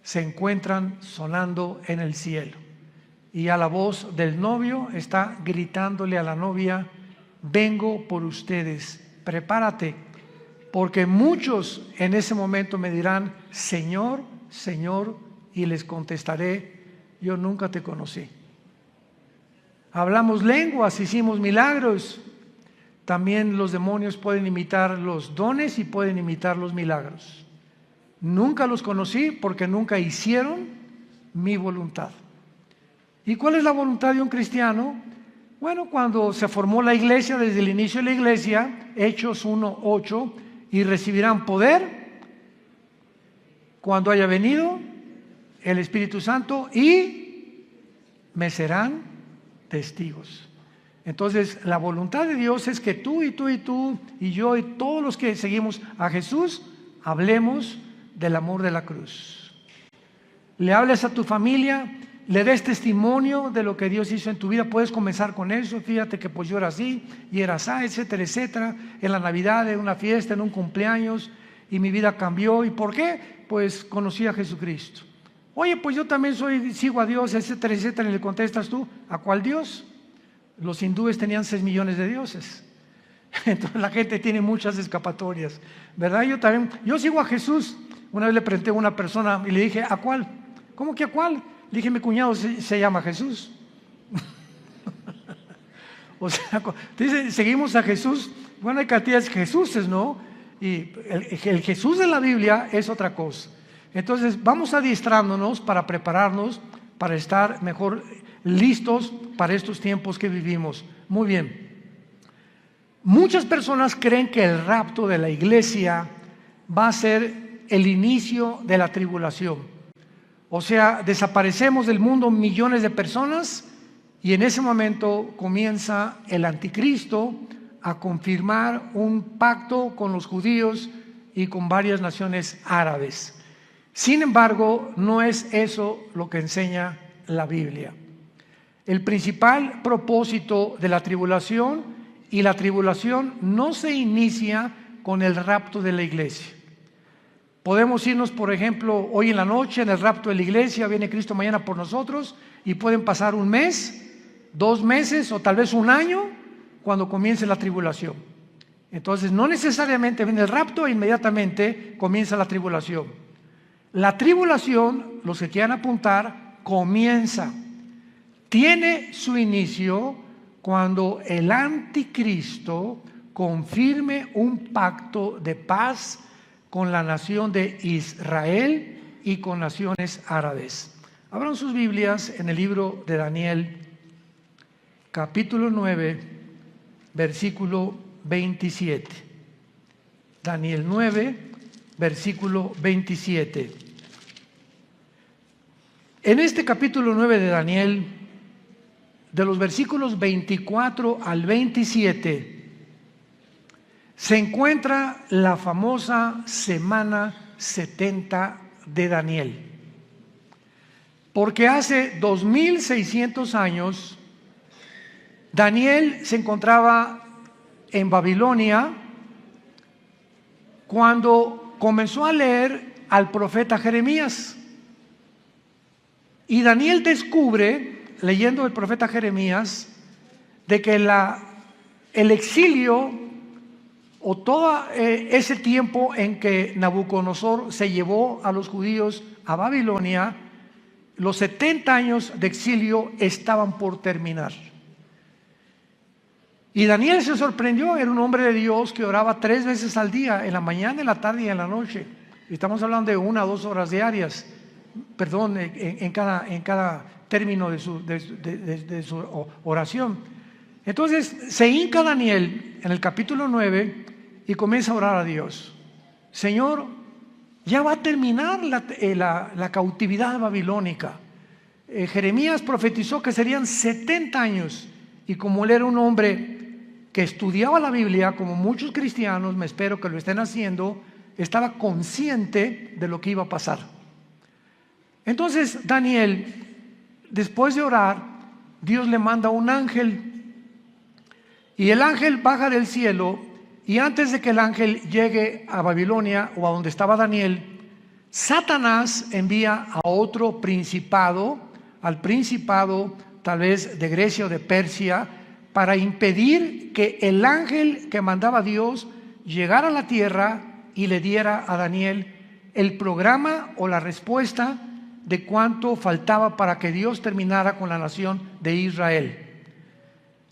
se encuentran sonando en el cielo. Y a la voz del novio está gritándole a la novia: vengo por ustedes, prepárate, porque muchos en ese momento me dirán: Señor, Señor, y les contestaré: yo nunca te conocí. Hablamos lenguas, hicimos milagros. También los demonios pueden imitar los dones y pueden imitar los milagros. Nunca los conocí porque nunca hicieron mi voluntad. ¿Y cuál es la voluntad de un cristiano? Bueno, cuando se formó la iglesia, desde el inicio de la iglesia, Hechos 1:8, y recibirán poder cuando haya venido el Espíritu Santo y me serán testigos. Entonces, la voluntad de Dios es que tú y tú y tú y yo y todos los que seguimos a Jesús hablemos del amor de la cruz. Le hables a tu familia, le des testimonio de lo que Dios hizo en tu vida. Puedes comenzar con eso: fíjate que pues yo era así y era así, etcétera, etcétera. En la Navidad, en una fiesta, en un cumpleaños, y mi vida cambió. ¿Y por qué? Pues conocí a Jesucristo. Oye, pues yo también sigo a Dios, etcétera, etcétera. Y le contestas tú: ¿a cuál Dios? Los hindúes tenían 6 millones de dioses. Entonces la gente tiene muchas escapatorias, ¿verdad? Yo sigo a Jesús. Una vez le pregunté a una persona y le dije: ¿a cuál? ¿Cómo que a cuál? Le dije: mi cuñado se llama Jesús. O sea, dice, seguimos a Jesús. Bueno, hay cantidades de Jesuses, ¿no? Y el Jesús de la Biblia es otra cosa. Entonces vamos adiestrándonos para prepararnos, para estar mejor listos para estos tiempos que vivimos. Muy bien. Muchas personas creen que el rapto de la iglesia va a ser el inicio de la tribulación. O sea, desaparecemos del mundo millones de personas y en ese momento comienza el anticristo a confirmar un pacto con los judíos y con varias naciones árabes. Sin embargo, no es eso lo que enseña la Biblia. El principal propósito de la tribulación, y la tribulación no se inicia con el rapto de la iglesia. Podemos irnos, por ejemplo, hoy en la noche en el rapto de la iglesia, viene Cristo mañana por nosotros, y pueden pasar 1 mes, 2 meses o tal vez 1 año cuando comience la tribulación. Entonces no necesariamente viene el rapto e inmediatamente comienza la tribulación. La tribulación, los que quieran apuntar, comienza, tiene su inicio cuando el anticristo confirme un pacto de paz con la nación de Israel y con naciones árabes. Abran sus Biblias en el libro de Daniel, capítulo 9, versículo 27. Daniel 9, versículo 27. En este capítulo 9 de Daniel, de los versículos 24 al 27, se encuentra la famosa semana 70 de Daniel. Porque hace 2600 años, Daniel se encontraba en Babilonia cuando comenzó a leer al profeta Jeremías. Y Daniel descubre, leyendo el profeta Jeremías, de que el exilio o todo ese tiempo en que Nabucodonosor se llevó a los judíos a Babilonia, los 70 años de exilio estaban por terminar. Y Daniel se sorprendió. Era un hombre de Dios que oraba 3 veces al día, en la mañana, en la tarde y en la noche. Estamos hablando de 1 a 2 horas diarias, perdón, en cada término de su oración. Entonces se hinca Daniel en el capítulo 9 y comienza a orar a Dios. Señor, ya va a terminar la cautividad babilónica. Jeremías profetizó que serían 70 años, y como él era un hombre que estudiaba la Biblia, como muchos cristianos, me espero que lo estén haciendo, estaba consciente de lo que iba a pasar. Entonces Daniel, después de orar, Dios le manda un ángel, y el ángel baja del cielo, y antes de que el ángel llegue a Babilonia o a donde estaba Daniel, Satanás envía a otro principado, al principado tal vez de Grecia o de Persia, para impedir que el ángel que mandaba Dios llegara a la tierra y le diera a Daniel el programa o la respuesta de cuánto faltaba para que Dios terminara con la nación de Israel.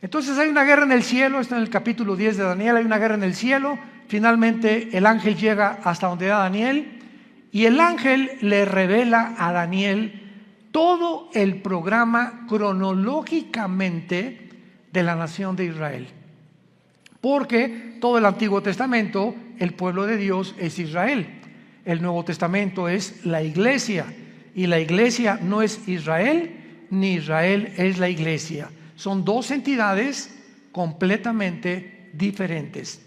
Entonces hay una guerra en el cielo, está en el capítulo 10 de Daniel, hay una guerra en el cielo. Finalmente el ángel llega hasta donde era Daniel y el ángel le revela a Daniel todo el programa cronológicamente de la nación de Israel. Porque todo el Antiguo Testamento, el pueblo de Dios es Israel. El Nuevo Testamento es la iglesia. Y la iglesia no es Israel, ni Israel es la iglesia. Son dos entidades completamente diferentes.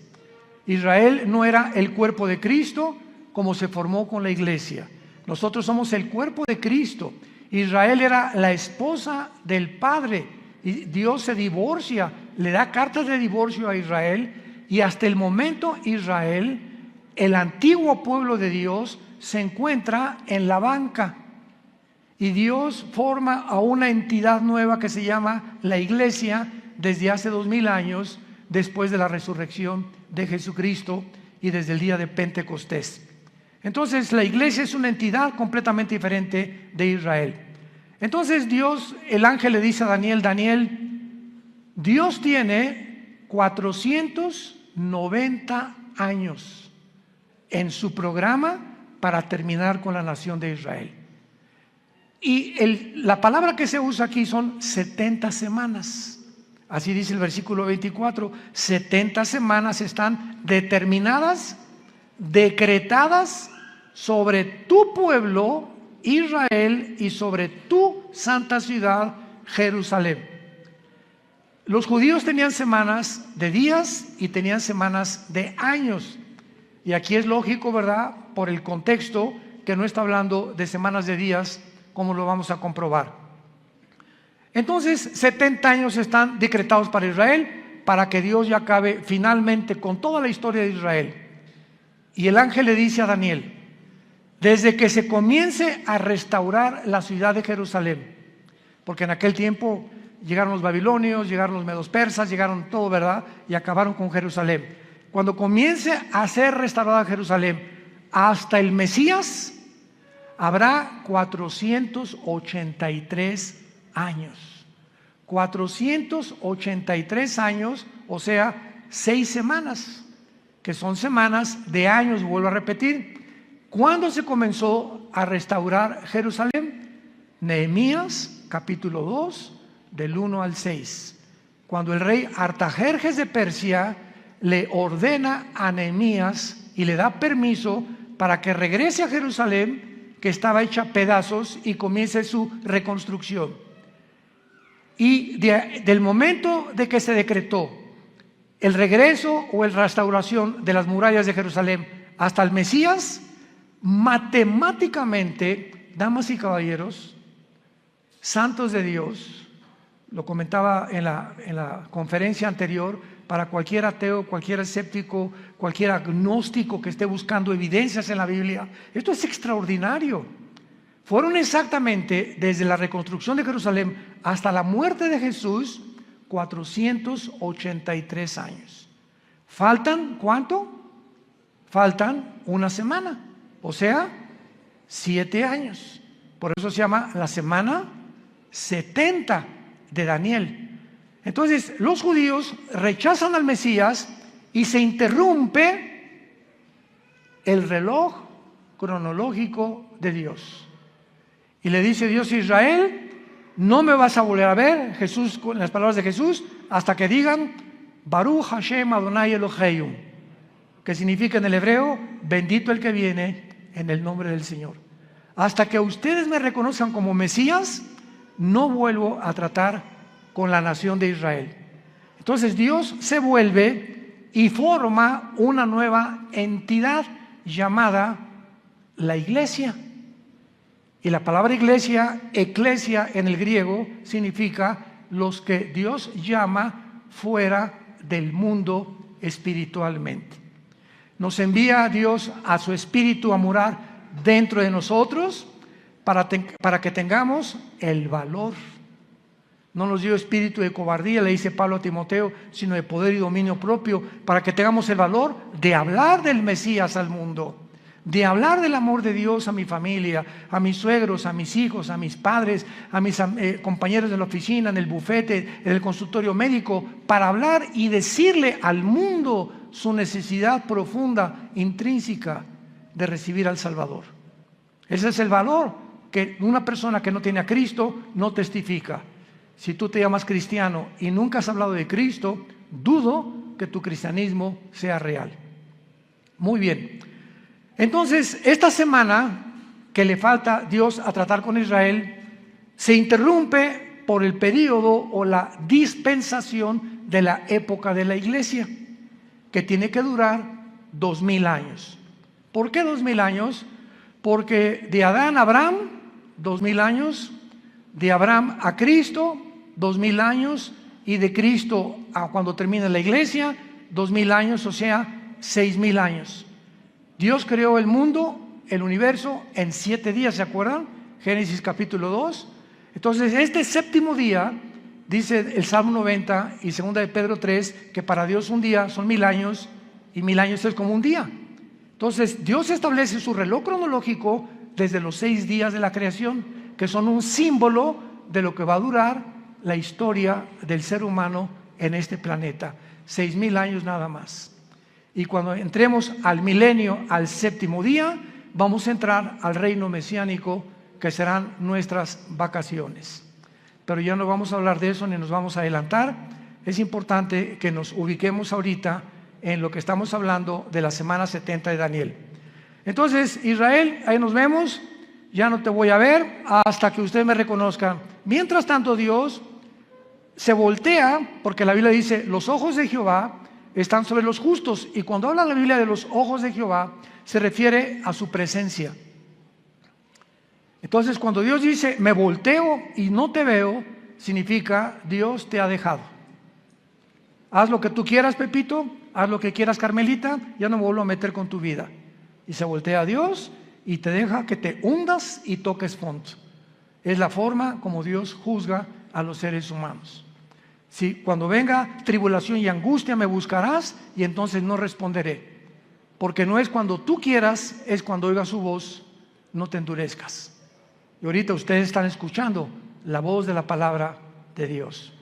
Israel no era el cuerpo de Cristo como se formó con la iglesia. Nosotros somos el cuerpo de Cristo. Israel era la esposa del Padre. Y Dios se divorcia, le da cartas de divorcio a Israel. Y hasta el momento Israel, el antiguo pueblo de Dios, se encuentra en la banca. Y Dios forma a una entidad nueva que se llama la iglesia desde hace 2000 años, después de la resurrección de Jesucristo y desde el día de Pentecostés. Entonces la iglesia es una entidad completamente diferente de Israel. Entonces Dios, el ángel le dice a Daniel: Daniel, Dios tiene 490 años en su programa para terminar con la nación de Israel. Y la palabra que se usa aquí son 70 semanas. Así dice el versículo 24. 70 semanas están determinadas, decretadas sobre tu pueblo Israel y sobre tu santa ciudad Jerusalén. Los judíos tenían semanas de días y tenían semanas de años. Y aquí es lógico, ¿verdad? Por el contexto, que no está hablando de semanas de días, como lo vamos a comprobar. Entonces 70 años están decretados para Israel, para que Dios ya acabe finalmente con toda la historia de Israel. Y el ángel le dice a Daniel: desde que se comience a restaurar la ciudad de Jerusalén, porque en aquel tiempo llegaron los babilonios, llegaron los medos persas, llegaron todo, ¿verdad? Y acabaron con Jerusalén. Cuando comience a ser restaurada Jerusalén hasta el Mesías, habrá 483 años. 483 años, o sea, 6 semanas, que son semanas de años, vuelvo a repetir. ¿Cuándo se comenzó a restaurar Jerusalén? Nehemías, capítulo 2, del 1 al 6. Cuando el rey Artajerjes de Persia le ordena a Nehemías y le da permiso para que regrese a Jerusalén, que estaba hecha pedazos, y comience su reconstrucción. Y del momento de que se decretó el regreso o la restauración de las murallas de Jerusalén hasta el Mesías, matemáticamente, damas y caballeros, santos de Dios, lo comentaba en la conferencia anterior, para cualquier ateo, cualquier escéptico, cualquier agnóstico que esté buscando evidencias en la Biblia, esto es extraordinario. Fueron exactamente desde la reconstrucción de Jerusalén hasta la muerte de Jesús 483 años. ¿Faltan cuánto? Faltan una semana, o sea, 7 años. Por eso se llama la semana 70 de Daniel. Entonces los judíos rechazan al Mesías y se interrumpe el reloj cronológico de Dios. Y le dice Dios a Israel: no me vas a volver a ver, Jesús, con las palabras de Jesús, hasta que digan Baruch Hashem Adonai Eloheinu, que significa en el hebreo: bendito el que viene en el nombre del Señor. Hasta que ustedes me reconozcan como Mesías, no vuelvo a tratar con la nación de Israel. Entonces Dios se vuelve y forma una nueva entidad llamada la iglesia. Y la palabra iglesia, eclesia en el griego, significa los que Dios llama fuera del mundo espiritualmente. Nos envía a Dios a su espíritu a morar dentro de nosotros para que tengamos el valor. No nos dio espíritu de cobardía, le dice Pablo a Timoteo, sino de poder y dominio propio, para que tengamos el valor de hablar del Mesías al mundo, de hablar del amor de Dios a mi familia, a mis suegros, a mis hijos, a mis padres, a mis compañeros de la oficina, en el bufete, en el consultorio médico, para hablar y decirle al mundo su necesidad profunda, intrínseca, de recibir al Salvador. Ese es el valor que una persona que no tiene a Cristo no testifica. Si tú te llamas cristiano y nunca has hablado de Cristo, dudo que tu cristianismo sea real. Muy bien. Entonces, esta semana que le falta Dios a tratar con Israel, se interrumpe por el periodo o la dispensación de la época de la iglesia, que tiene que durar 2000 años. ¿Por qué 2000 años? Porque de Adán a Abraham, 2000 años, de Abraham a Cristo, 2000 años, y de Cristo a cuando termina la iglesia, 2000 años, o sea, 6000 años. Dios creó el mundo, el universo, en 7 días, ¿se acuerdan? Génesis capítulo 2. Entonces, este séptimo día, dice el Salmo 90 y 2 de Pedro 3, que para Dios un día son 1000 años, y 1000 años es como un día. Entonces, Dios establece su reloj cronológico desde los 6 días de la creación, que son un símbolo de lo que va a durar la historia del ser humano en este planeta. 6000 años nada más. Y cuando entremos al milenio, al séptimo día, vamos a entrar al reino mesiánico, que serán nuestras vacaciones. Pero ya no vamos a hablar de eso ni nos vamos a adelantar. Es importante que nos ubiquemos ahorita en lo que estamos hablando de la semana 70 de Daniel. Entonces, Israel, ahí nos vemos. Ya no te voy a ver hasta que usted me reconozca. Mientras tanto, Dios se voltea, porque la Biblia dice, los ojos de Jehová están sobre los justos. Y cuando habla la Biblia de los ojos de Jehová, se refiere a su presencia. Entonces, cuando Dios dice, me volteo y no te veo, significa, Dios te ha dejado. Haz lo que tú quieras, Pepito, haz lo que quieras, Carmelita, ya no me vuelvo a meter con tu vida. Y se voltea a Dios y te deja que te hundas y toques fondo. Es la forma como Dios juzga a los seres humanos. Si cuando venga tribulación y angustia me buscarás, y entonces no responderé. Porque no es cuando tú quieras, es cuando oigas su voz, no te endurezcas. Y ahorita ustedes están escuchando la voz de la palabra de Dios.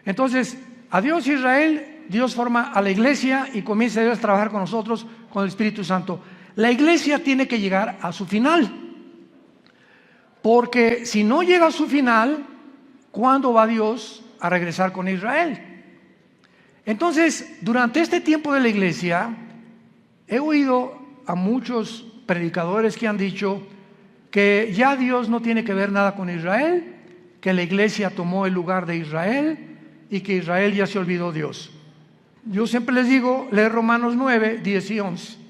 Entonces, adiós Israel, Dios forma a la iglesia y comienza Dios a trabajar con nosotros, con el Espíritu Santo. La iglesia tiene que llegar a su final, porque si no llega a su final, ¿cuándo va Dios a regresar con Israel? Entonces, durante este tiempo de la iglesia, he oído a muchos predicadores que han dicho que ya Dios no tiene que ver nada con Israel, que la iglesia tomó el lugar de Israel y que Israel ya se olvidó de Dios. Yo siempre les digo, leer Romanos 9, 10 y 11.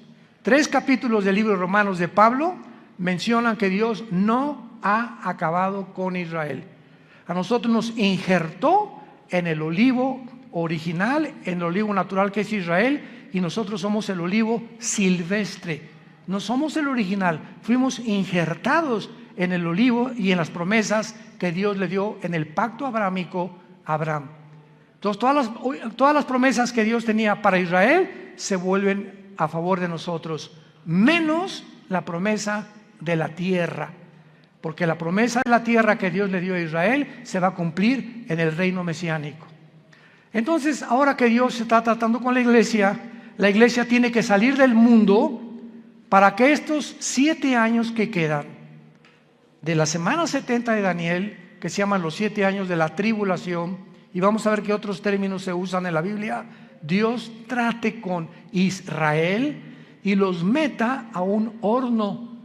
3 capítulos del libro de Romanos de Pablo mencionan que Dios no ha acabado con Israel. A nosotros nos injertó en el olivo original, en el olivo natural que es Israel, y nosotros somos el olivo silvestre. No somos el original, fuimos injertados en el olivo y en las promesas que Dios le dio en el pacto abrahámico a Abraham. Entonces todas las promesas que Dios tenía para Israel se vuelven a favor de nosotros, menos la promesa de la tierra, porque la promesa de la tierra que Dios le dio a Israel se va a cumplir en el reino mesiánico. Entonces, ahora que Dios se está tratando con la iglesia tiene que salir del mundo para que estos 7 años que quedan de la semana 70 de Daniel, que se llaman los 7 años de la tribulación, y vamos a ver qué otros términos se usan en la Biblia, Dios trate con Israel y los meta a un horno.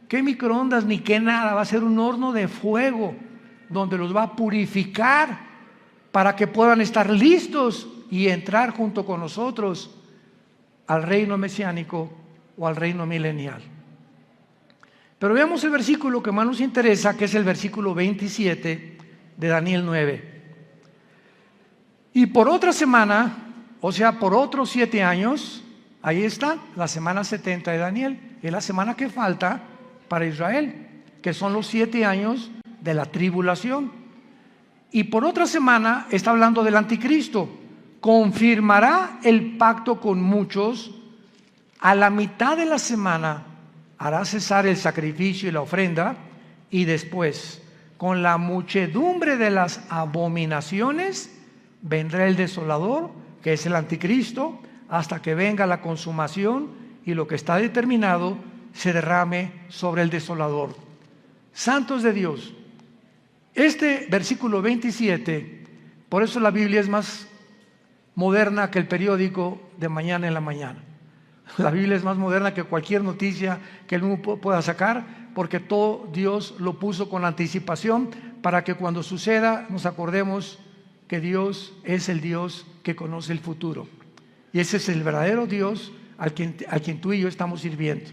¿Qué microondas ni qué nada? Va a ser un horno de fuego donde los va a purificar para que puedan estar listos y entrar junto con nosotros al reino mesiánico o al reino milenial. Pero veamos el versículo que más nos interesa, que es el versículo 27 de Daniel 9. Y por otra semana, o sea, por otros 7 años, ahí está la semana 70 de Daniel, es la semana que falta para Israel, que son los 7 años de la tribulación. Y por otra semana está hablando del anticristo. Confirmará el pacto con muchos. A la mitad de la semana hará cesar el sacrificio y la ofrenda, y después, con la muchedumbre de las abominaciones, vendrá el desolador, que es el anticristo, hasta que venga la consumación y lo que está determinado se derrame sobre el desolador. Santos de Dios, este versículo 27, por eso la Biblia es más moderna que el periódico de mañana en la mañana. La Biblia es más moderna que cualquier noticia que el mundo pueda sacar, porque todo Dios lo puso con anticipación para que cuando suceda nos acordemos que Dios es el Dios que conoce el futuro. Y ese es el verdadero Dios al quien tú y yo estamos sirviendo.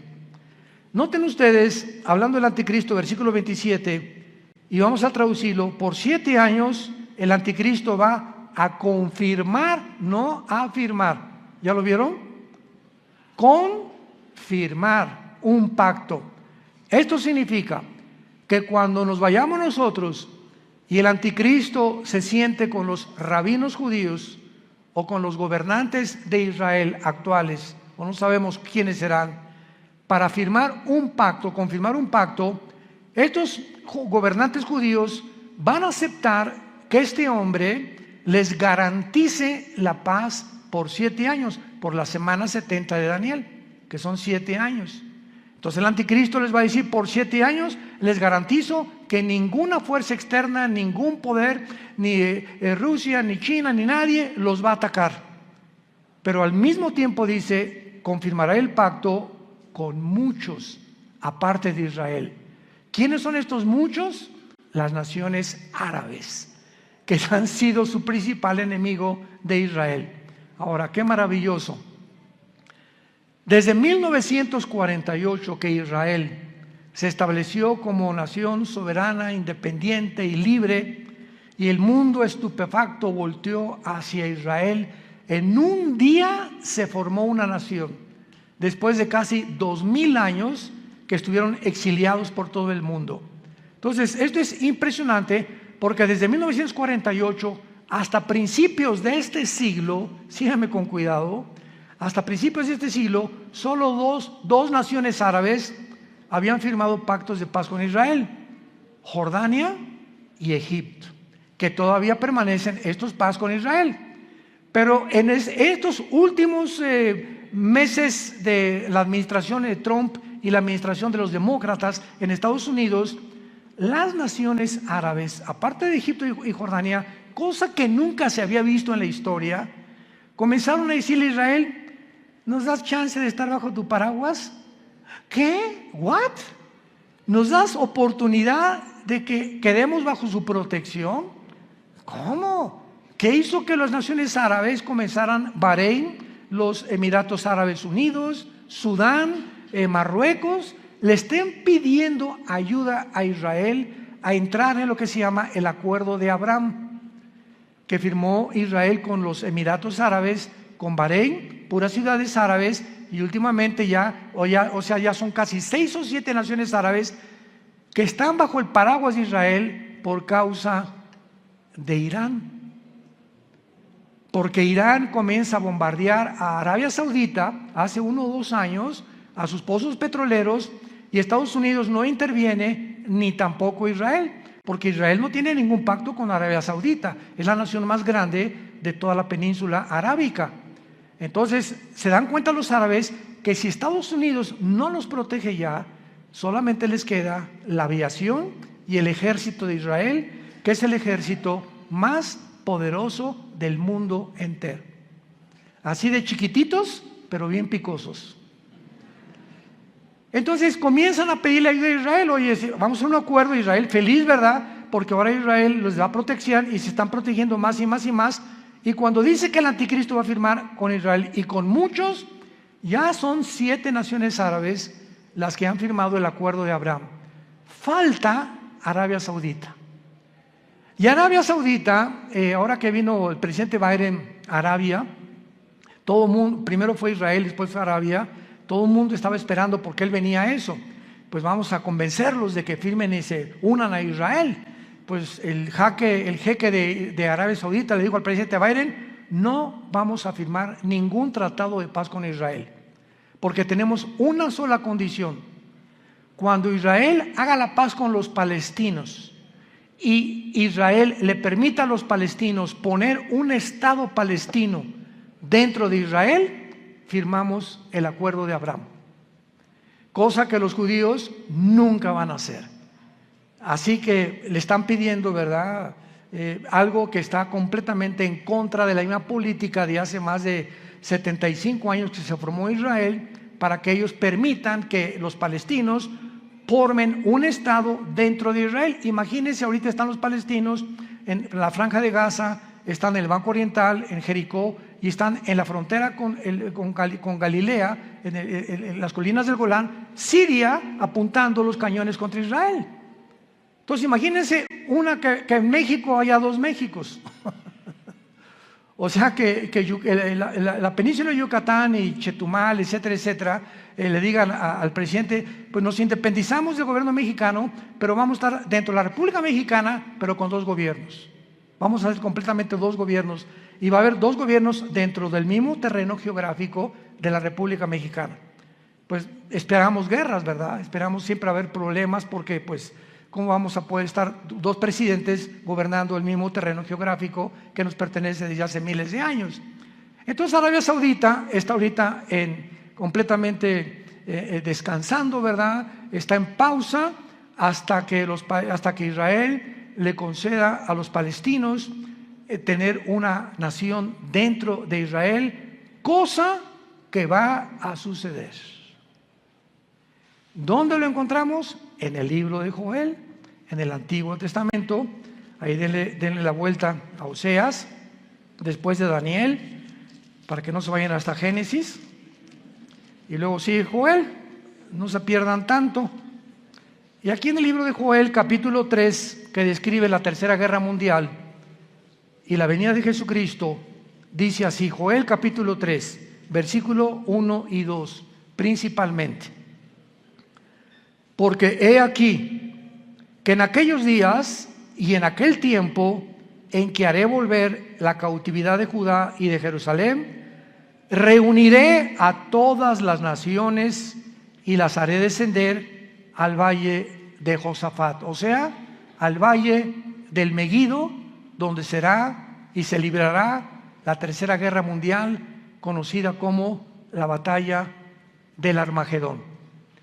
Noten ustedes, hablando del anticristo, versículo 27, y vamos a traducirlo: por 7 años el anticristo va a confirmar, no a afirmar. ¿Ya lo vieron? Confirmar un pacto. Esto significa que cuando nos vayamos nosotros y el anticristo se siente con los rabinos judíos o con los gobernantes de Israel actuales, o no sabemos quiénes serán, para firmar un pacto, confirmar un pacto, estos gobernantes judíos van a aceptar que este hombre les garantice la paz por 7 años, por la semana 70 de Daniel, que son 7 años. Entonces el anticristo les va a decir: por 7 años les garantizo que ninguna fuerza externa, ningún poder, ni Rusia, ni China, ni nadie los va a atacar. Pero al mismo tiempo dice: confirmará el pacto con muchos, aparte de Israel. ¿Quiénes son estos muchos? Las naciones árabes, que han sido su principal enemigo de Israel. Ahora, qué maravilloso. Desde 1948 que Israel se estableció como nación soberana, independiente y libre, y el mundo estupefacto volteó hacia Israel, en un día se formó una nación, después de casi 2000 años que estuvieron exiliados por todo el mundo. Entonces, esto es impresionante, porque desde 1948 hasta principios de este siglo, síganme con cuidado, hasta principios de este siglo, solo dos naciones árabes habían firmado pactos de paz con Israel: Jordania y Egipto, que todavía permanecen estos paz con Israel. Pero en estos últimos meses de la administración de Trump y la administración de los demócratas en Estados Unidos, las naciones árabes, aparte de Egipto y Jordania, cosa que nunca se había visto en la historia, comenzaron a decirle a Israel: ¿nos das chance de estar bajo tu paraguas? ¿Qué? ¿What? ¿Nos das oportunidad de que quedemos bajo su protección? ¿Cómo? ¿Qué hizo que las naciones árabes comenzaran? Bahrein, los Emiratos Árabes Unidos, Sudán, Marruecos, le estén pidiendo ayuda a Israel a entrar en lo que se llama el Acuerdo de Abraham, que firmó Israel con los Emiratos Árabes, con Bahrein, puras ciudades árabes, y últimamente ya son casi 6 o 7 naciones árabes que están bajo el paraguas de Israel por causa de Irán. Porque Irán comienza a bombardear a Arabia Saudita hace 1 o 2 años, a sus pozos petroleros, y Estados Unidos no interviene, ni tampoco Israel, porque Israel no tiene ningún pacto con Arabia Saudita, es la nación más grande de toda la península arábica. Entonces se dan cuenta los árabes que si Estados Unidos no los protege ya, solamente les queda la aviación y el ejército de Israel, que es el ejército más poderoso del mundo entero. Así de chiquititos, pero bien picosos. Entonces comienzan a pedirle ayuda a Israel: oye, vamos a un acuerdo. Israel feliz, ¿verdad? Porque ahora Israel les da protección y se están protegiendo más y más y más. Y cuando dice que el anticristo va a firmar con Israel y con muchos, ya son 7 naciones árabes las que han firmado el Acuerdo de Abraham. Falta Arabia Saudita. Y Arabia Saudita, ahora que vino el presidente Biden a Arabia, todo el mundo, primero fue Israel, después fue Arabia, todo el mundo estaba esperando porque él venía a eso. pues vamos a convencerlos de que firmen y se unan a Israel. Pues el jeque de Arabia Saudita le dijo al presidente Biden: no vamos a firmar ningún tratado de paz con Israel, porque tenemos una sola condición: cuando Israel haga la paz con los palestinos y Israel le permita a los palestinos poner un Estado palestino dentro de Israel, firmamos el acuerdo de Abraham. Cosa que los judíos nunca van a hacer. Así que le están pidiendo, ¿verdad? Algo que está completamente en contra de la misma política de hace más de 75 años que se formó Israel, para que ellos permitan que los palestinos formen un Estado dentro de Israel. Imagínense, ahorita están los palestinos en la Franja de Gaza, están en el Banco Oriental, en Jericó, y están en la frontera con Galilea, en las colinas del Golán, Siria, apuntando los cañones contra Israel. Entonces imagínense que en México haya dos Méxicos. O sea que la península de Yucatán y Chetumal, etcétera, etcétera, le digan al presidente: pues nos independizamos del gobierno mexicano, pero vamos a estar dentro de la República Mexicana, pero con dos gobiernos. Vamos a hacer completamente dos gobiernos, y va a haber dos gobiernos dentro del mismo terreno geográfico de la República Mexicana. Pues esperamos guerras, ¿verdad? Esperamos siempre haber problemas, porque pues ¿cómo vamos a poder estar dos presidentes gobernando el mismo terreno geográfico que nos pertenece desde hace miles de años? Entonces Arabia Saudita está ahorita completamente descansando, ¿verdad? Está en pausa hasta que Israel le conceda a los palestinos tener una nación dentro de Israel, cosa que va a suceder. ¿Dónde lo encontramos? En el libro de Joel, en el Antiguo Testamento. Ahí denle la vuelta a Oseas, después de Daniel, para que no se vayan hasta Génesis, y luego sigue Joel, no se pierdan tanto. Y aquí en el libro de Joel, capítulo 3, que describe la Tercera Guerra Mundial y la venida de Jesucristo, dice así: Joel capítulo 3, versículo 1 y 2, principalmente: porque he aquí que en aquellos días y en aquel tiempo en que haré volver la cautividad de Judá y de Jerusalén, reuniré a todas las naciones y las haré descender al valle de Josafat, o sea, al valle del Meguido, donde será y se librará la Tercera Guerra Mundial, conocida como la batalla del Armagedón,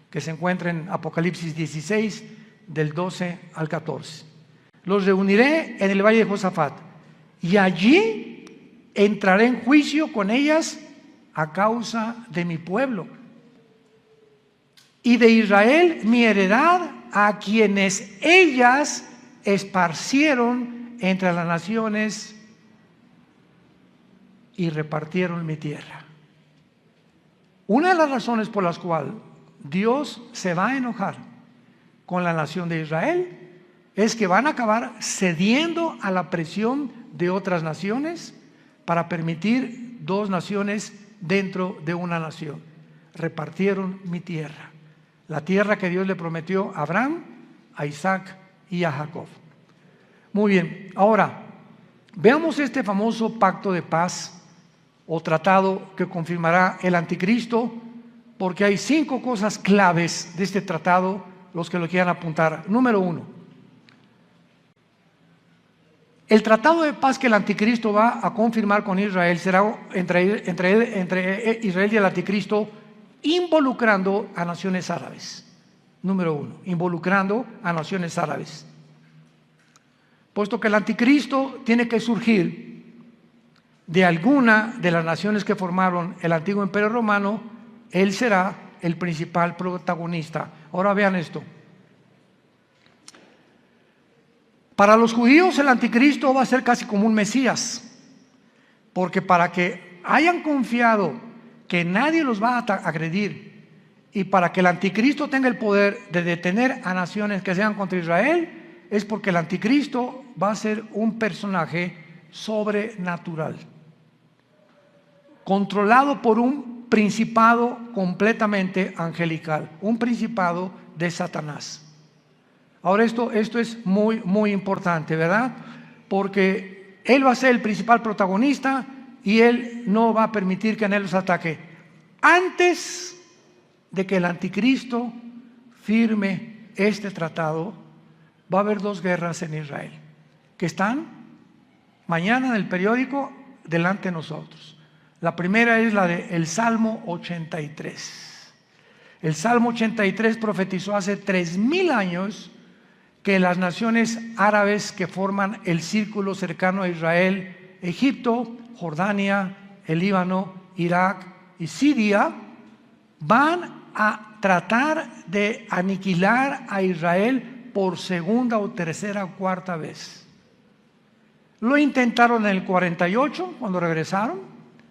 que se encuentra en Apocalipsis 16, del 12 al 14. Los reuniré en el valle de Josafat, y allí entraré en juicio con ellas a causa de mi pueblo y de Israel, mi heredad, a quienes ellas esparcieron entre las naciones y repartieron mi tierra. Una de las razones por las cuales Dios se va a enojar con la nación de Israel es que van a acabar cediendo a la presión de otras naciones para permitir dos naciones dentro de una nación. Repartieron mi tierra, la tierra que Dios le prometió a Abraham, a Isaac y a Jacob. Muy bien, ahora veamos este famoso pacto de paz o tratado que confirmará el anticristo, porque hay 5 cosas claves de este tratado, los que lo quieran apuntar. Número 1, el tratado de paz que el anticristo va a confirmar con Israel será entre Israel y el anticristo, involucrando a naciones árabes. Número 1, involucrando a naciones árabes. Puesto que el anticristo tiene que surgir de alguna de las naciones que formaron el antiguo imperio romano, él será el principal protagonista. Ahora vean esto. Para los judíos el anticristo va a ser casi como un Mesías, porque para que hayan confiado que nadie los va a agredir y para que el anticristo tenga el poder de detener a naciones que sean contra Israel, es porque el anticristo va a ser un personaje sobrenatural, controlado por un principado completamente angelical, un principado de Satanás. Ahora esto es muy importante, ¿verdad? Porque él va a ser el principal protagonista y él no va a permitir que nadie los ataque. Antes de que el anticristo firme este tratado, va a haber 2 guerras en Israel, que están mañana en el periódico delante de nosotros. La primera es la del Salmo 83. El Salmo 83 profetizó hace 3000 años que las naciones árabes que forman el círculo cercano a Israel, Egipto, Jordania, el Líbano, Irak y Siria, van a tratar de aniquilar a Israel por segunda o tercera o cuarta vez. Lo intentaron en el 48, cuando regresaron.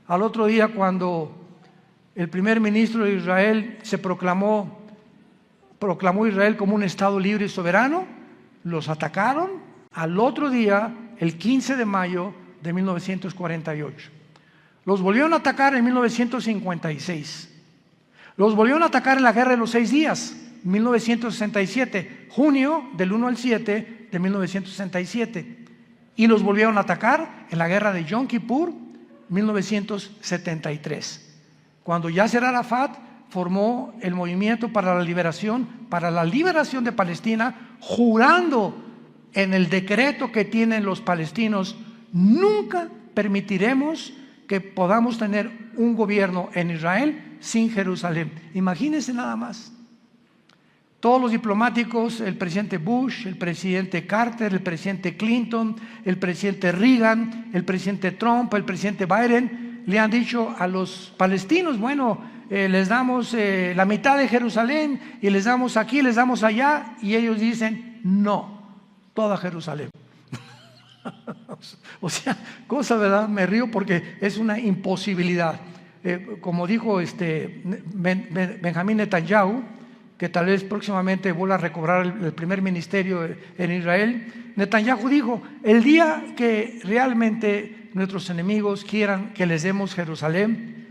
Al otro día, cuando el primer ministro de Israel proclamó Israel como un estado libre y soberano, los atacaron al otro día, el 15 de mayo de 1948. Los volvieron a atacar en 1956. Los volvieron a atacar en la Guerra de los 6 días, 1967, junio del 1 al 7 de 1967. Y los volvieron a atacar en la Guerra de Yom Kippur, 1973. Cuando Yasser Arafat formó el movimiento para la liberación de Palestina, jurando en el decreto que tienen los palestinos: nunca permitiremos que podamos tener un gobierno en Israel sin Jerusalén. Imagínense nada más. Todos los diplomáticos, el presidente Bush, el presidente Carter, el presidente Clinton, el presidente Reagan, el presidente Trump, el presidente Biden, le han dicho a los palestinos: bueno, les damos la mitad de Jerusalén y les damos aquí, les damos allá, y ellos dicen: no, toda Jerusalén. O sea, cosa, ¿verdad? Me río porque es una imposibilidad. Como dijo Benjamín Netanyahu, que tal vez próximamente vuelva a recobrar el primer ministerio en Israel, Netanyahu dijo: el día que realmente nuestros enemigos quieran que les demos Jerusalén,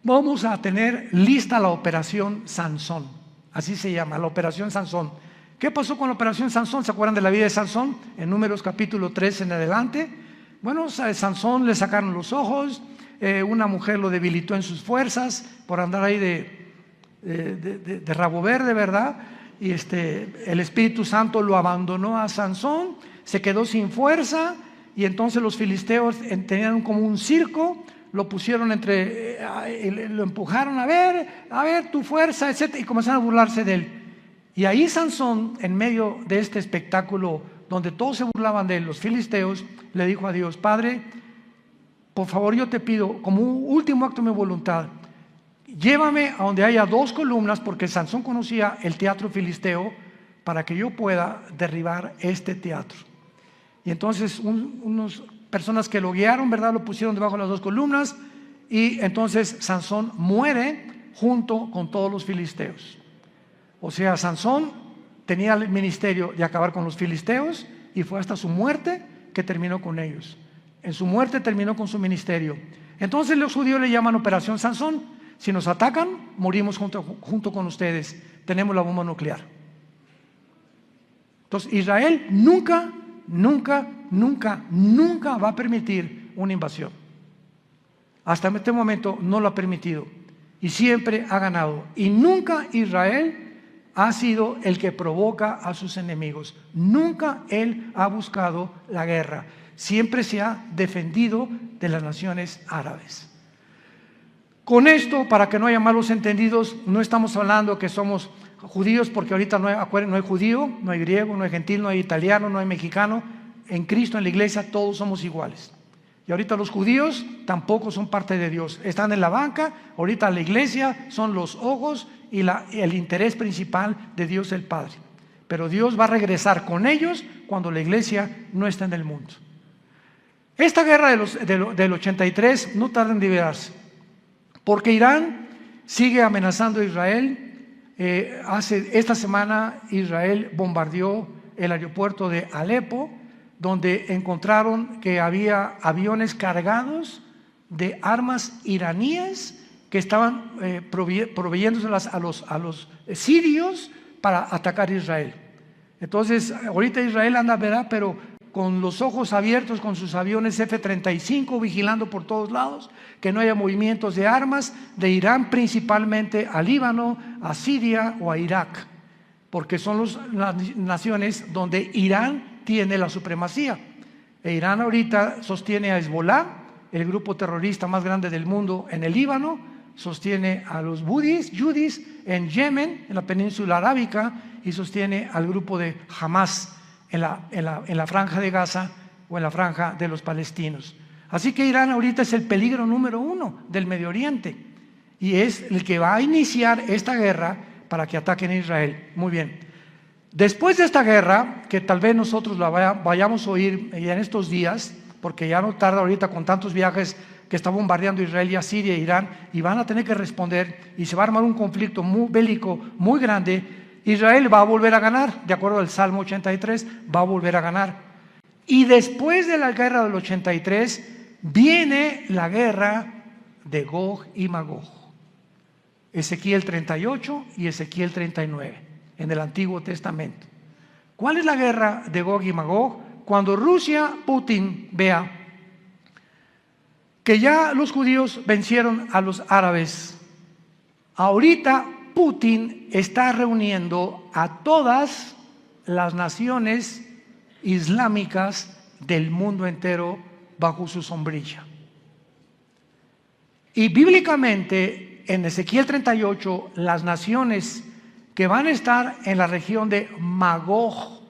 vamos a tener lista la operación Sansón. Así se llama, la operación Sansón. ¿Qué pasó con la operación Sansón? ¿Se acuerdan de la vida de Sansón? En Números capítulo 3 en adelante. Bueno, a Sansón le sacaron los ojos, una mujer lo debilitó en sus fuerzas por andar ahí de rabo verde, ¿verdad? Y el Espíritu Santo lo abandonó a Sansón, se quedó sin fuerza, y entonces los filisteos tenían como un circo, lo pusieron lo empujaron, a ver tu fuerza, etc., y comenzaron a burlarse de él. Y ahí Sansón, en medio de este espectáculo donde todos se burlaban de él, los filisteos, le dijo a Dios: Padre, por favor, yo te pido, como un último acto de mi voluntad, llévame a donde haya 2 columnas, porque Sansón conocía el teatro filisteo, para que yo pueda derribar este teatro. Y entonces unas personas que lo guiaron, ¿verdad?, lo pusieron debajo de las 2 columnas, y entonces Sansón muere junto con todos los filisteos. O sea, Sansón tenía el ministerio de acabar con los filisteos, y fue hasta su muerte que terminó con ellos. En su muerte terminó con su ministerio. Entonces los judíos le llaman Operación Sansón. Si nos atacan, morimos junto con ustedes. Tenemos la bomba nuclear. Entonces Israel nunca va a permitir una invasión. Hasta este momento no lo ha permitido, y siempre ha ganado. Y nunca Israel ha sido el que provoca a sus enemigos. Nunca él ha buscado la guerra. Siempre se ha defendido de las naciones árabes. Con esto, para que no haya malos entendidos, no estamos hablando que somos judíos, porque ahorita no hay judío, no hay griego, no hay gentil, no hay italiano, no hay mexicano. En Cristo, en la iglesia, todos somos iguales. Y ahorita los judíos tampoco son parte de Dios. Están en la banca. Ahorita la iglesia son los ojos y el interés principal de Dios el Padre. Pero Dios va a regresar con ellos cuando la iglesia no está en el mundo. Esta guerra del 83 no tarda en liberarse, porque Irán sigue amenazando a Israel. Esta semana Israel bombardeó el aeropuerto de Alepo, donde encontraron que había aviones cargados de armas iraníes que estaban proveyéndoselas a los sirios para atacar a Israel. Entonces, ahorita Israel anda, ¿verdad?, pero con los ojos abiertos, con sus aviones F-35 vigilando por todos lados, que no haya movimientos de armas de Irán, principalmente a Líbano, a Siria o a Irak, porque son las naciones donde Irán tiene la supremacía. E Irán ahorita sostiene a Hezbollah, el grupo terrorista más grande del mundo en el Líbano, sostiene a los Yudis en Yemen, en la península arábica, y sostiene al grupo de Hamas en la franja de Gaza o en la franja de los palestinos. Así que Irán ahorita es el peligro número 1 del Medio Oriente y es el que va a iniciar esta guerra para que ataquen a Israel. Muy bien. Después de esta guerra, que tal vez nosotros la vayamos a oír ya en estos días, porque ya no tarda ahorita con tantos viajes que está bombardeando Israel y a Siria e Irán, y van a tener que responder y se va a armar un conflicto bélico muy grande. Israel va a volver a ganar, de acuerdo al Salmo 83, va a volver a ganar. Y después de la guerra del 83 viene la guerra de Gog y Magog. Ezequiel 38 y Ezequiel 39 en el Antiguo Testamento. ¿Cuál es la guerra de Gog y Magog? Cuando Rusia, Putin, vea que ya los judíos vencieron a los árabes. Ahorita Putin está reuniendo a todas las naciones islámicas del mundo entero bajo su sombrilla. Y bíblicamente, en Ezequiel 38, las naciones que van a estar en la región de Magog.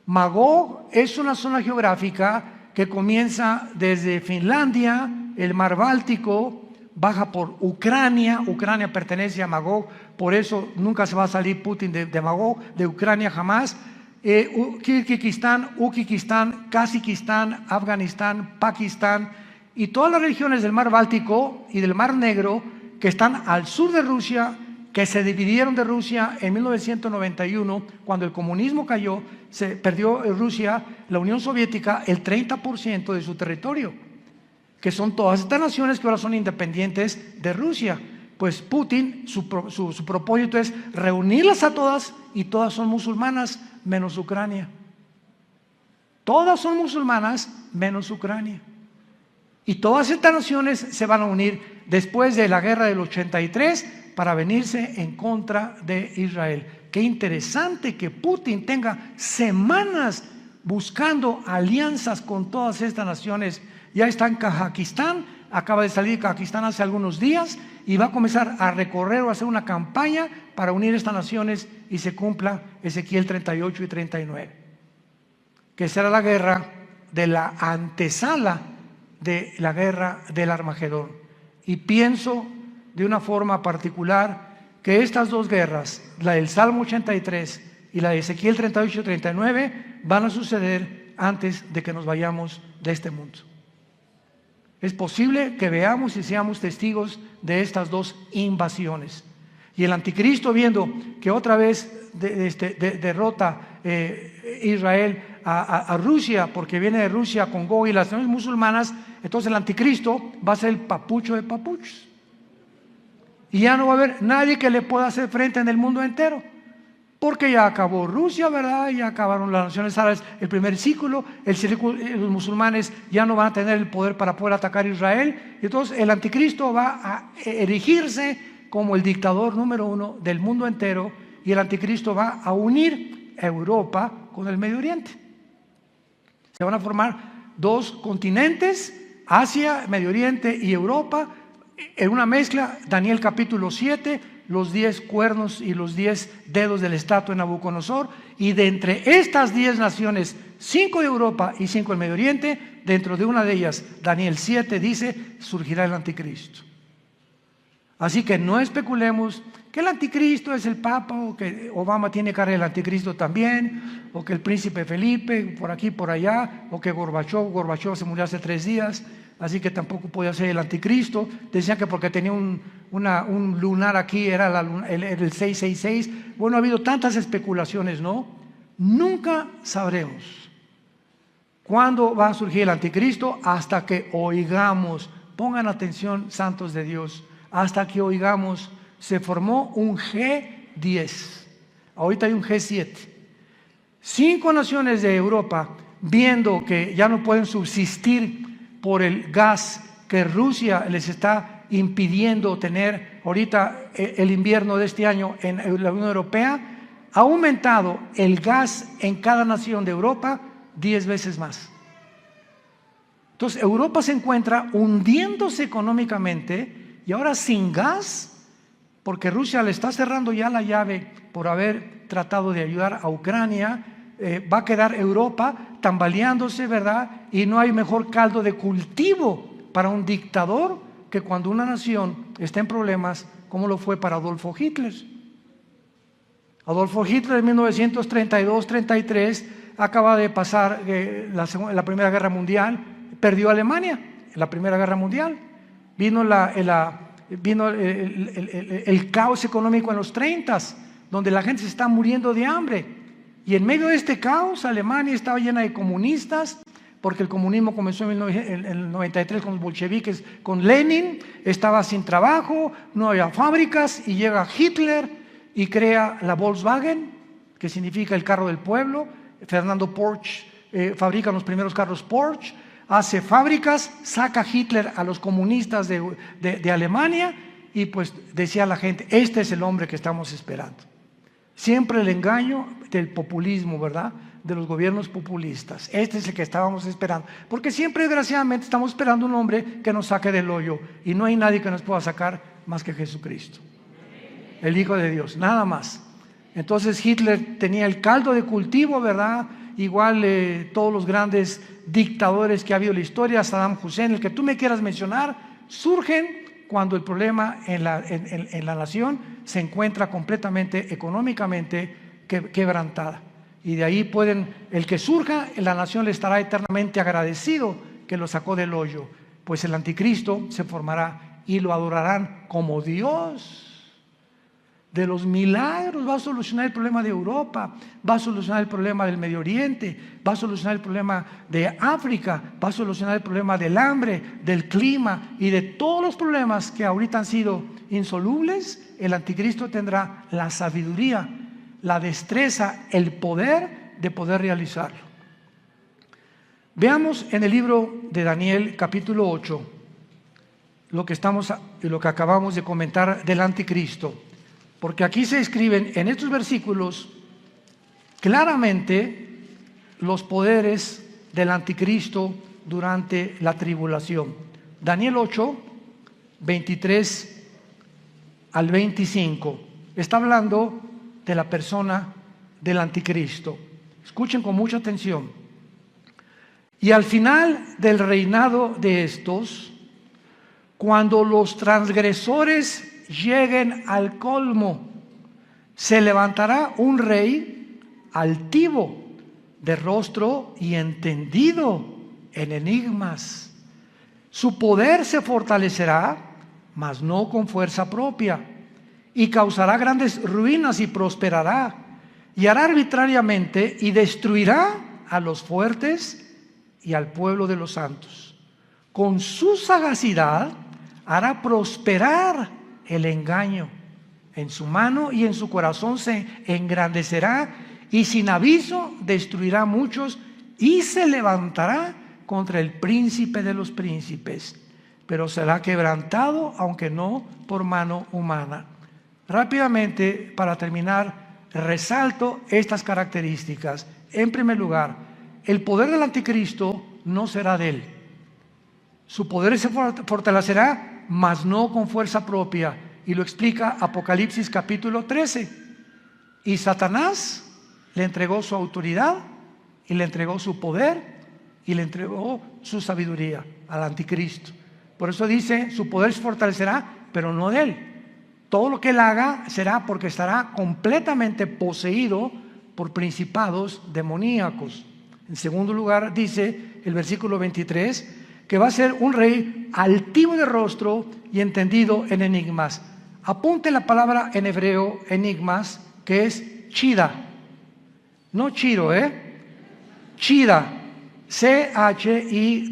Magog es una zona geográfica que comienza desde Finlandia, el mar Báltico, baja por Ucrania. Ucrania pertenece a Magog, por eso nunca se va a salir Putin de Magog, de Ucrania jamás. Kirguistán, Uzbekistán, Kazajistán, Afganistán, Pakistán y todas las regiones del mar Báltico y del mar Negro que están al sur de Rusia, que se dividieron de Rusia en 1991, cuando el comunismo cayó, se perdió Rusia, la Unión Soviética, el 30% de su territorio, que son todas estas naciones que ahora son independientes de Rusia. Pues Putin, su propósito es reunirlas a todas, y todas son musulmanas, menos Ucrania. Todas son musulmanas, menos Ucrania. Y todas estas naciones se van a unir después de la guerra del 83 para venirse en contra de Israel. Qué interesante que Putin tenga semanas buscando alianzas con todas estas naciones. Ya está en Kazajistán, acaba de salir de Kazajistán hace algunos días y va a comenzar a recorrer o a hacer una campaña para unir estas naciones y se cumpla Ezequiel 38 y 39, que será la guerra de la antesala de la guerra del Armagedón. Y pienso de una forma particular que estas dos guerras, la del Salmo 83 y la de Ezequiel 38 y 39, van a suceder antes de que nos vayamos de este mundo. Es posible que veamos y seamos testigos de estas dos invasiones. Y el anticristo, viendo que otra vez derrota Israel a Rusia, porque viene de Rusia con Gog y las naciones musulmanas, entonces el anticristo va a ser el papucho de papuchos. Y ya no va a haber nadie que le pueda hacer frente en el mundo entero. Porque ya acabó Rusia, ¿verdad? Ya acabaron las naciones árabes, el primer círculo, los musulmanes ya no van a tener el poder para poder atacar a Israel. Entonces el anticristo va a erigirse como el dictador número 1 del mundo entero, y el anticristo va a unir a Europa con el Medio Oriente. Se van a formar dos continentes, Asia, Medio Oriente y Europa, en una mezcla. Daniel capítulo 7, los 10 cuernos y los 10 dedos del estatua de Nabucodonosor, y de entre estas 10 naciones, 5 de Europa y 5 del Medio Oriente, dentro de una de ellas, Daniel 7 dice, surgirá el anticristo. Así que no especulemos que el anticristo es el Papa, o que Obama tiene cara del anticristo también, o que el príncipe Felipe por aquí por allá, o que Gorbachov se murió hace 3 días, así que tampoco podía ser el anticristo. Decían que porque tenía un lunar aquí era el 666. Bueno, ha habido tantas especulaciones, ¿no? Nunca sabremos cuándo va a surgir el anticristo hasta que oigamos. Pongan atención, santos de Dios, hasta que oigamos, se formó un G10. ahorita hay un G7. 5 naciones de Europa, viendo que ya no pueden subsistir por el gas que Rusia les está impidiendo tener ahorita el invierno de este año en la Unión Europea, ha aumentado el gas en cada nación de Europa 10 veces más. Entonces Europa se encuentra hundiéndose económicamente y ahora sin gas, porque Rusia le está cerrando ya la llave por haber tratado de ayudar a Ucrania. Va a quedar Europa tambaleándose, ¿verdad? Y no hay mejor caldo de cultivo para un dictador que cuando una nación está en problemas, como lo fue para Adolfo Hitler. Adolfo Hitler en 1932-33 acaba de pasar la Primera Guerra Mundial, perdió Alemania en la Primera Guerra Mundial. Vino el caos económico en los 30s, donde la gente se está muriendo de hambre. Y en medio de este caos, Alemania estaba llena de comunistas, porque el comunismo comenzó en el 93 con los bolcheviques, con Lenin, estaba sin trabajo, no había fábricas, y llega Hitler y crea la Volkswagen, que significa el carro del pueblo. Fernando Porsche fabrica los primeros carros Porsche, hace fábricas, saca Hitler a los comunistas de Alemania, y pues decía la gente, este es el hombre que estamos esperando. Siempre el engaño del populismo, ¿verdad? De los gobiernos populistas. Este es el que estábamos esperando. Porque siempre, desgraciadamente, estamos esperando un hombre que nos saque del hoyo. Y no hay nadie que nos pueda sacar más que Jesucristo, el Hijo de Dios, nada más. Entonces Hitler tenía el caldo de cultivo, ¿verdad? Igual todos los grandes dictadores que ha habido en la historia, Saddam Hussein, el que tú me quieras mencionar, surgen cuando el problema en la nación se encuentra completamente económicamente quebrantada. Y de ahí el que surja, la nación le estará eternamente agradecido que lo sacó del hoyo, pues el anticristo se formará y lo adorarán como Dios. De los milagros va a solucionar el problema de Europa, va a solucionar el problema del Medio Oriente, va a solucionar el problema de África, va a solucionar el problema del hambre, del clima y de todos los problemas que ahorita han sido insolubles. El anticristo tendrá la sabiduría, la destreza, el poder de poder realizarlo. Veamos en el libro de Daniel capítulo 8 lo que acabamos de comentar del anticristo. Porque aquí se escriben en estos versículos claramente los poderes del anticristo durante la tribulación. Daniel 8, 23 al 25. Está hablando de la persona del anticristo. Escuchen con mucha atención. Y al final del reinado de estos, cuando los transgresores lleguen al colmo, se levantará un rey altivo, de rostro y entendido en enigmas. Su poder se fortalecerá, mas no con fuerza propia, y causará grandes ruinas y prosperará, y hará arbitrariamente y destruirá a los fuertes y al pueblo de los santos. Con su sagacidad hará prosperar el engaño. En su mano y en su corazón se engrandecerá, y sin aviso destruirá a muchos, y se levantará contra el príncipe de los príncipes, pero será quebrantado, aunque no por mano humana. Rápidamente, para terminar, resalto estas características. En primer lugar, el poder del anticristo no será de él. Su poder se fortalecerá, mas no con fuerza propia, y lo explica Apocalipsis capítulo 13. Y Satanás le entregó su autoridad, y le entregó su poder, y le entregó su sabiduría al anticristo. Por eso dice, su poder se fortalecerá, pero no de él. Todo lo que él haga será porque estará completamente poseído por principados demoníacos. En segundo lugar, dice el versículo 23, que va a ser un rey altivo de rostro y entendido en enigmas. Apunte la palabra en hebreo, enigmas, que es chida. No chiro, chida. C-H-I-D-H-A.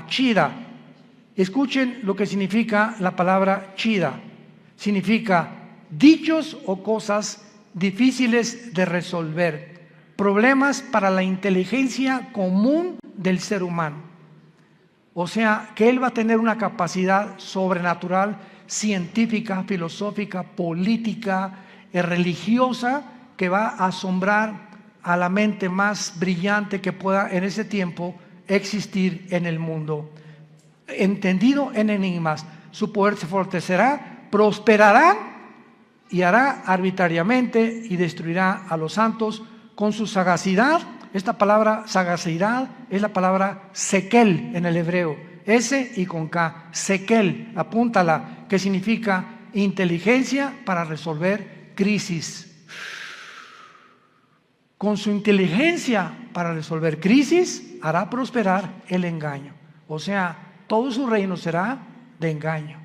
Chida. Escuchen lo que significa la palabra chida. Significa dichos o cosas difíciles de resolver, problemas para la inteligencia común del ser humano. O sea, que Él va a tener una capacidad sobrenatural, científica, filosófica, política, religiosa, que va a asombrar a la mente más brillante que pueda en ese tiempo existir en el mundo. Entendido en enigmas, su poder se fortalecerá, prosperará y hará arbitrariamente y destruirá a los santos con su sagacidad. Esta palabra sagacidad es la palabra sekel en el hebreo, S y con K, sekel, apúntala, que significa inteligencia para resolver crisis. Con su inteligencia para resolver crisis hará prosperar el engaño. O sea, todo su reino será de engaño,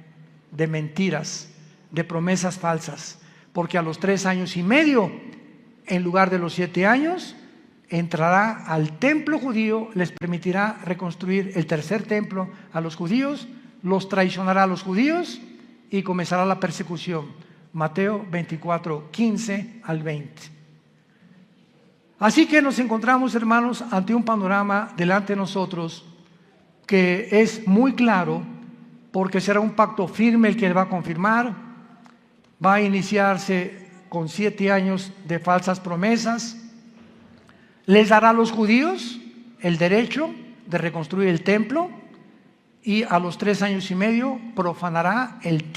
de mentiras, de promesas falsas, porque a los 3 años y medio, en lugar de los 7 años, entrará al templo judío, les permitirá reconstruir el tercer templo a los judíos, los traicionará a los judíos y comenzará la persecución. Mateo 24, 15 al 20. Así que nos encontramos, hermanos, ante un panorama delante de nosotros que es muy claro, porque será un pacto firme el que va a confirmar. Va a iniciarse con 7 años de falsas promesas. Les dará a los judíos el derecho de reconstruir el templo y a los 3 años y medio profanará el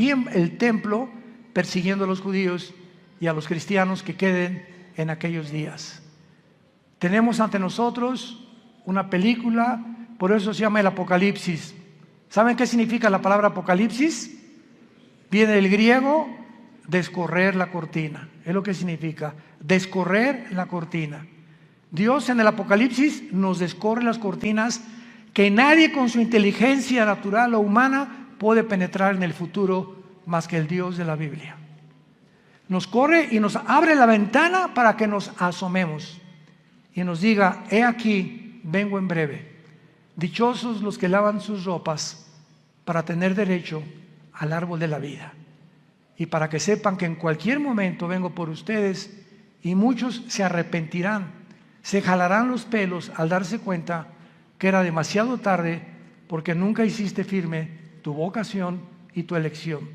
templo, persiguiendo a los judíos y a los cristianos que queden en aquellos días. Tenemos ante nosotros una película, por eso se llama el Apocalipsis. ¿Saben qué significa la palabra Apocalipsis? Viene del griego descorrer la cortina, es lo que significa, descorrer la cortina. Dios en el Apocalipsis nos descorre las cortinas que nadie con su inteligencia natural o humana puede penetrar en el futuro más que el Dios de la Biblia. Nos corre y nos abre la ventana para que nos asomemos y nos diga: he aquí, vengo en breve. Dichosos los que lavan sus ropas para tener derecho al árbol de la vida, y para que sepan que en cualquier momento vengo por ustedes, y muchos se arrepentirán, se jalarán los pelos al darse cuenta que era demasiado tarde, porque nunca hiciste firme tu vocación y tu elección.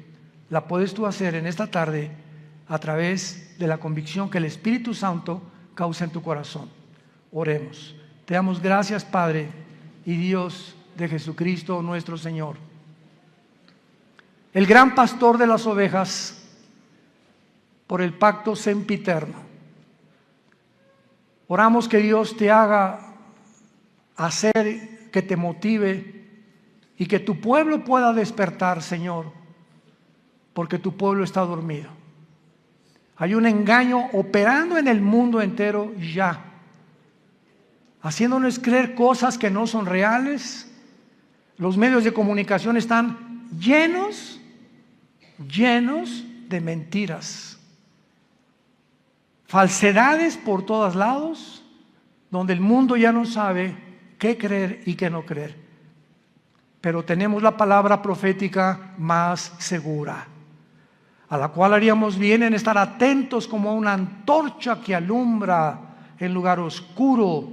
La puedes tú hacer en esta tarde a través de la convicción que el Espíritu Santo causa en tu corazón. Oremos. Te damos gracias, Padre y Dios de Jesucristo nuestro Señor, el gran pastor de las ovejas, por el pacto sempiterno. Oramos que Dios te haga hacer, que te motive y que tu pueblo pueda despertar, Señor, porque tu pueblo está dormido. Hay un engaño operando en el mundo entero ya, haciéndonos creer cosas que no son reales. Los medios de comunicación están llenos de mentiras, falsedades por todos lados, donde el mundo ya no sabe qué creer y qué no creer. Pero tenemos la palabra profética más segura, a la cual haríamos bien en estar atentos como una antorcha que alumbra en lugar oscuro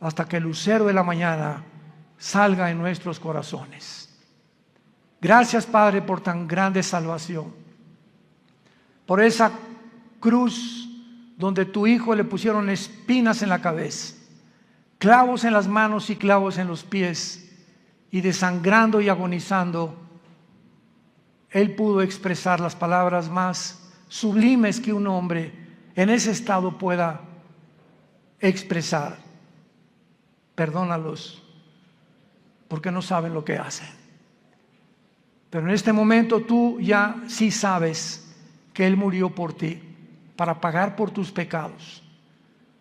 hasta que el lucero de la mañana salga en nuestros corazones. Gracias, Padre, por tan grande salvación, por esa cruz donde tu Hijo le pusieron espinas en la cabeza, clavos en las manos y clavos en los pies, y desangrando y agonizando, Él pudo expresar las palabras más sublimes que un hombre en ese estado pueda expresar: perdónalos, porque no saben lo que hacen. Pero en este momento tú ya sí sabes que Él murió por ti, para pagar por tus pecados,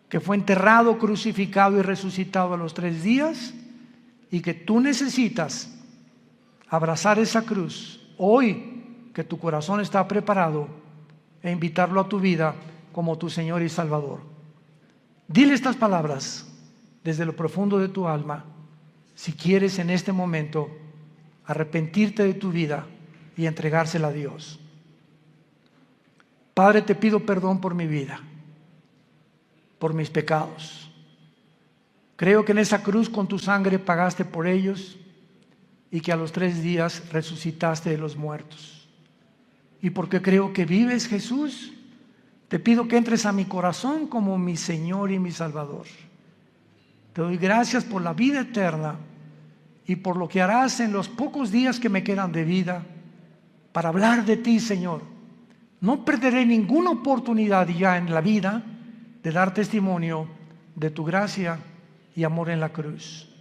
que fue enterrado, crucificado y resucitado a los 3 días, y que tú necesitas abrazar esa cruz hoy, que tu corazón está preparado, e invitarlo a tu vida como tu Señor y Salvador. Dile estas palabras desde lo profundo de tu alma, si quieres en este momento arrepentirte de tu vida y entregársela a Dios. Padre, te pido perdón por mi vida, por mis pecados. Creo que en esa cruz con tu sangre pagaste por ellos y que a los 3 días resucitaste de los muertos. Y porque creo que vives, Jesús, te pido que entres a mi corazón como mi Señor y mi Salvador. Te doy gracias por la vida eterna y por lo que harás en los pocos días que me quedan de vida para hablar de ti, Señor. No perderé ninguna oportunidad ya en la vida de dar testimonio de tu gracia y amor en la cruz.